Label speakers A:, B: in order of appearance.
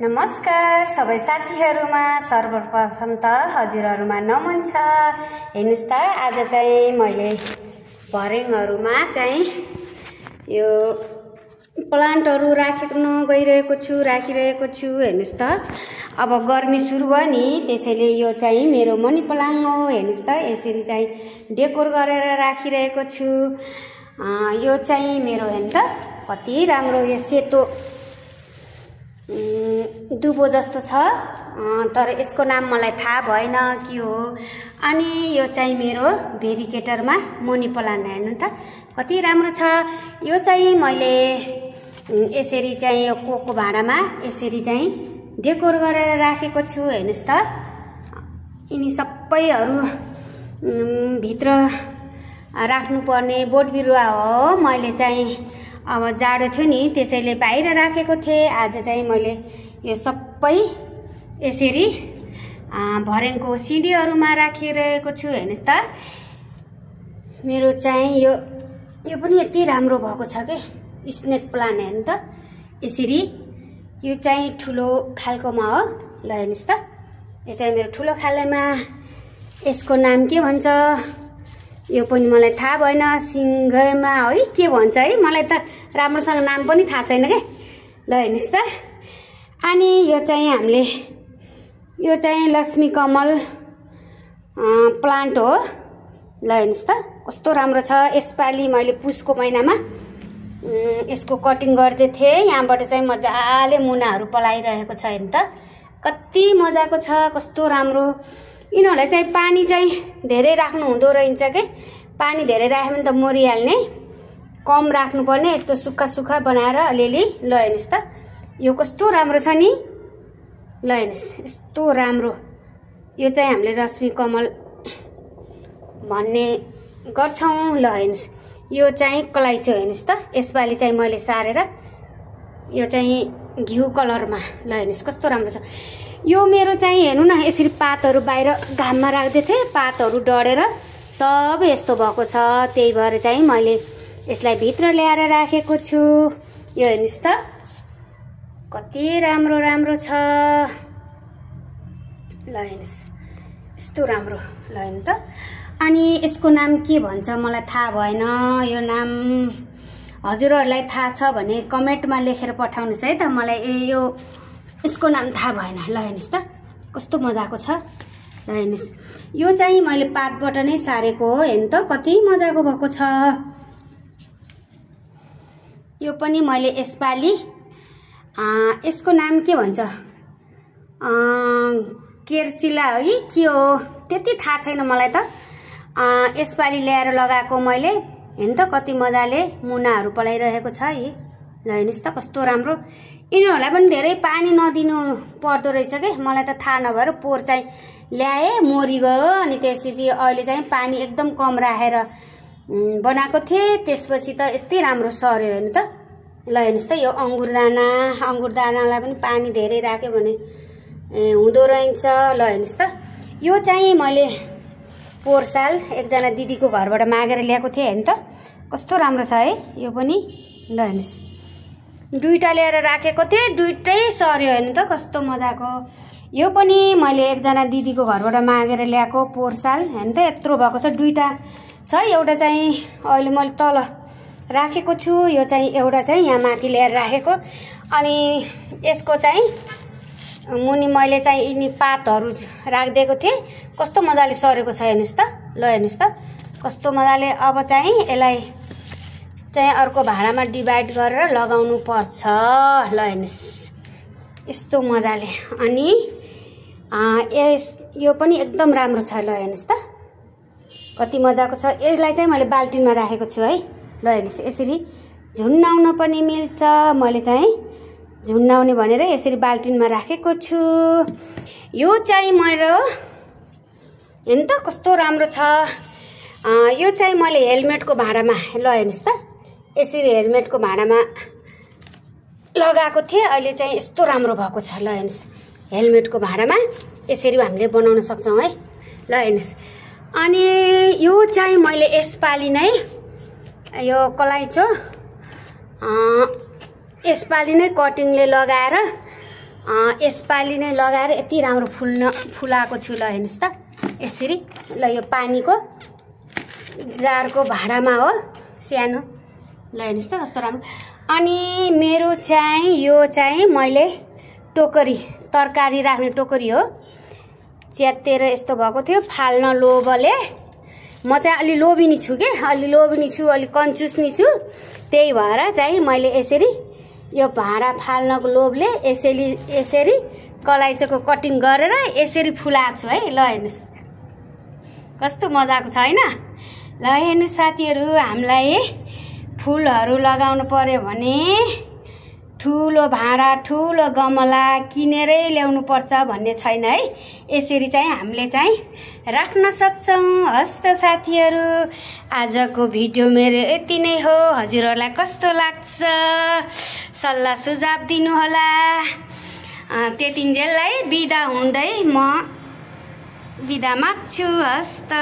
A: नमस्कार सबै साथीहरुमा सर्वप्रथम त हजुरहरुमा नमन छ। हेर्नुस् त आज चाहिँ मैले भर्याङहरुमा चाहिँ यो प्लान्टहरु राखिरहेको छु। हेर्नुस् त अब गर्मी सुरु भयो नि, त्यसैले यो चाहिँ मेरो मनी प्लान्ट हो। हेर्नुस् त यसरी चाहिँ डेकोर गरेर राखिरहेको छु। यो चाहिँ मेरो हेर्नु त कति राम्रो, यो सेतो दुबो जस्तो छ, तर यसको नाम मलाई थाहा भएन के हो। अनि यो चाहिँ मेरो भेरिकेटरमा मनी प्लान्ट, हेर्नु त कति राम्रो छ। यो चाहिँ मैले यसरी चाहिँ यो कोको भाँडामा यसरी चाहिँ डेकोर गरेर राखेको छु। हेर्नुस् त यिनी सबैहरु भित्र राख्नुपर्ने बोट बिरुवा हो। मैले चाहिँ अब जाडो थियो नि, त्यसैले बाहिर राखेको थिएँ। आज चाहिँ मैले यो सबै यसरी भर्याङको सिडीहरुमा राखिरहेको छु। हेर्नुस् त मेरो चाहिँ यो पनि यति राम्रो भएको छ के स्नेक प्लान्ट। हेर्नु त यसरी यो चाहिँ ठुलो खालकोमा हो। ल हेर्नुस् त यो चाहिँ मेरो ठुलो खालेमा, यसको नाम के भन्छ यो पनि मलाई थाहा भएन, सिंहमा है के भन्छ है, मलाई त राम्रोसँग नाम पनि थाहा छैन के। ल हेर्नुस् त अनि यो चाहिँ यो चाहिँ लक्ष्मी कमल प्लान्ट हो। ल हेर्नुस् त कस्तो राम्रो छ। यसपालि मैले पुसको महिनामा यसको कटिङ गर्दै थिएँ। यहाँबाट चाहिँ मजाले मुनाहरू पलाइरहेको छ। हेर्नु त कति मजाको छ, कस्तो राम्रो। यिनीहरूलाई चाहिँ पानी चाहिँ धेरै राख्नु हुँदो रहेछ के, पानी धेरै राख्यो भने त मरिहाल्ने, कम राख्नुपर्ने। यस्तो सुक्खा सुक्खा बनाएर अलिअलि। ल हेर्नुस् त यो कस्तो राम्रो छ नि। ल हेर्नुस् यस्तो राम्रो। यो चाहिँ हामीले रश्मि कमल भन्ने गर्छौं। ल हेर्नुस् यो चाहिँ कलाइचो। हेर्नुस् त यसपालि चाहिँ मैले सारेर यो चाहिँ घिउ कलरमा। ल हेर्नुस् कस्तो राम्रो छ। यो मेरो चाहिँ हेर्नु न, यसरी पातहरू बाहिर घाममा राख्दै थिएँ, पातहरू डढेर सब यस्तो भएको छ। त्यही भएर चाहिँ मैले यसलाई भित्र ल्याएर राखेको छु। यो हेर्नुस् त कति राम्रो राम्रो छ। ल हेर्नुस् यस्तो राम्रो। ल हेर्नु त अनि यसको नाम के भन्छ मलाई थाहा भएन। यो नाम हजुरहरूलाई थाहा छ भने कमेन्टमा लेखेर पठाउनुस् है त मलाई। यसको नाम थाहा भएन। ल हेर्नुस् त कस्तो मजाको छ। ल हेर्नुस् यो चाहिँ मैले पातबाट नै सारेको हो। हेर्नु त कति मजाको भएको छ। यो पनि मैले यसपालि यसको नाम के भन्छ केरचिला है के हो त्यति थाहा छैन मलाई त। यसपालि ल्याएर लगाएको मैले। हेर्नु त कति मजाले मुनाहरू पलाइरहेको छ है। ल हेर्नुस् त कस्तो राम्रो। यिनीहरूलाई पनि धेरै पानी नदिनु पर्दो रहेछ के, मलाई त थाहा नभएर पोहोर चाहिँ ल्याएँ मरिगयो। अनि त्यसपछि अहिले चाहिँ पानी एकदम कम राखेर बनाएको थिएँ, त्यसपछि त यस्तै राम्रो सर्यो। हेर्नु त ल हेर्नुस् त यो अंगुर दानालाई पनि पानी धेरै राख्यो भने हुँदो रहेछ। ल हेर्नुस् त यो चाहिँ मैले पोहोर साल एकजना दिदीको घरबाट मागेर ल्याएको थिएँ। हेर्नु त कस्तो राम्रो छ है यो पनि। ल हेर्नुस् दुईटा ल्याएर राखेको थिएँ, दुईटै सर्यो। हेर्नु त कस्तो मजाको। यो पनि मैले एकजना दिदीको घरबाट मागेर ल्याएको पोहोर साल। हेर्नु त यत्रो भएको छ, दुईटा छ। एउटा चाहिँ अहिले मैले तल राखेको छु, यो चाहिँ एउटा चाहिँ यहाँ माथि ल्याएर राखेको। अनि यसको चाहिँ मुनि मैले चाहिँ यिनी पातहरू राखिदिएको थिएँ, कस्तो मजाले सरेको छ। हेर्नुस् त ल हेर्नुस् त कस्तो मजाले। अब चाहिँ यसलाई चाहिँ अर्को भाँडामा डिभाइड गरेर लगाउनु पर्छ। ल हेर्नुस् यस्तो मजाले। अनि यो पनि एकदम राम्रो छ। ल हेर्नुस् त कति मजाको छ। यसलाई चाहिँ मैले बाल्टिनमा राखेको छु है। ल हेर्नुस् यसरी झुन्नाउन पनि मिल्छ। मैले चाहिँ झुन्नाउने भनेर यसरी बाल्टिनमा राखेको छु। यो चाहिँ मेरो हेर्नु त कस्तो राम्रो छ। यो चाहिँ मैले हेलमेटको भाँडामा। ल हेर्नुस् त यसरी हेलमेटको भाँडामा लगाएको थिएँ, अहिले चाहिँ यस्तो राम्रो भएको छ। ल हेर्नुस् हेलमेटको भाँडामा यसरी हामीले बनाउन सक्छौँ है। ल हेर्नुस् अनि यो चाहिँ मैले यसपालि नै यो कलाइचो यसपालि नै कटिङले लगाएर यसपालि नै लगाएर यति राम्रो फुलाएको छु। ल हेर्नुहोस् त यसरी। ल यो पानीको जारको भाँडामा हो सानो। ल हेर्नुहोस् त कस्तो राम्रो। अनि मेरो चाहिँ यो चाहिँ मैले टोकरी तरकारी राख्ने टोकरी हो। च्यातेर यस्तो भएको थियो फाल्न लोभले। म चाहिँ अलि लोभिनी छु के, अलि लोभिनी छु, अलि कन्जुसनी छु। त्यही भएर चाहिँ मैले यसरी यो भाँडा फाल्नको लोभले यसरी कलाइचोको कटिङ गरेर यसरी फुलाएको छु है। ल हेर्नुहोस् कस्तो मजाको छ हैन। ल हेर्नुहोस् साथीहरू, हामीलाई फुलहरू लगाउनु पर्यो भने ठुलो भाँडा ठुलो गमला किनेरै ल्याउनु पर्छ भन्ने छैन है। यसरी चाहिँ हामीले चाहिँ राख्न सक्छौँ। हस् त साथीहरू, आजको भिडियो मेरो यति नै हो। हजुरहरूलाई कस्तो लाग्छ सल्लाह सुझाव दिनुहोला। त्यतिन्जेललाई बिदा हुँदै म बिदा माग्छु। हस् त।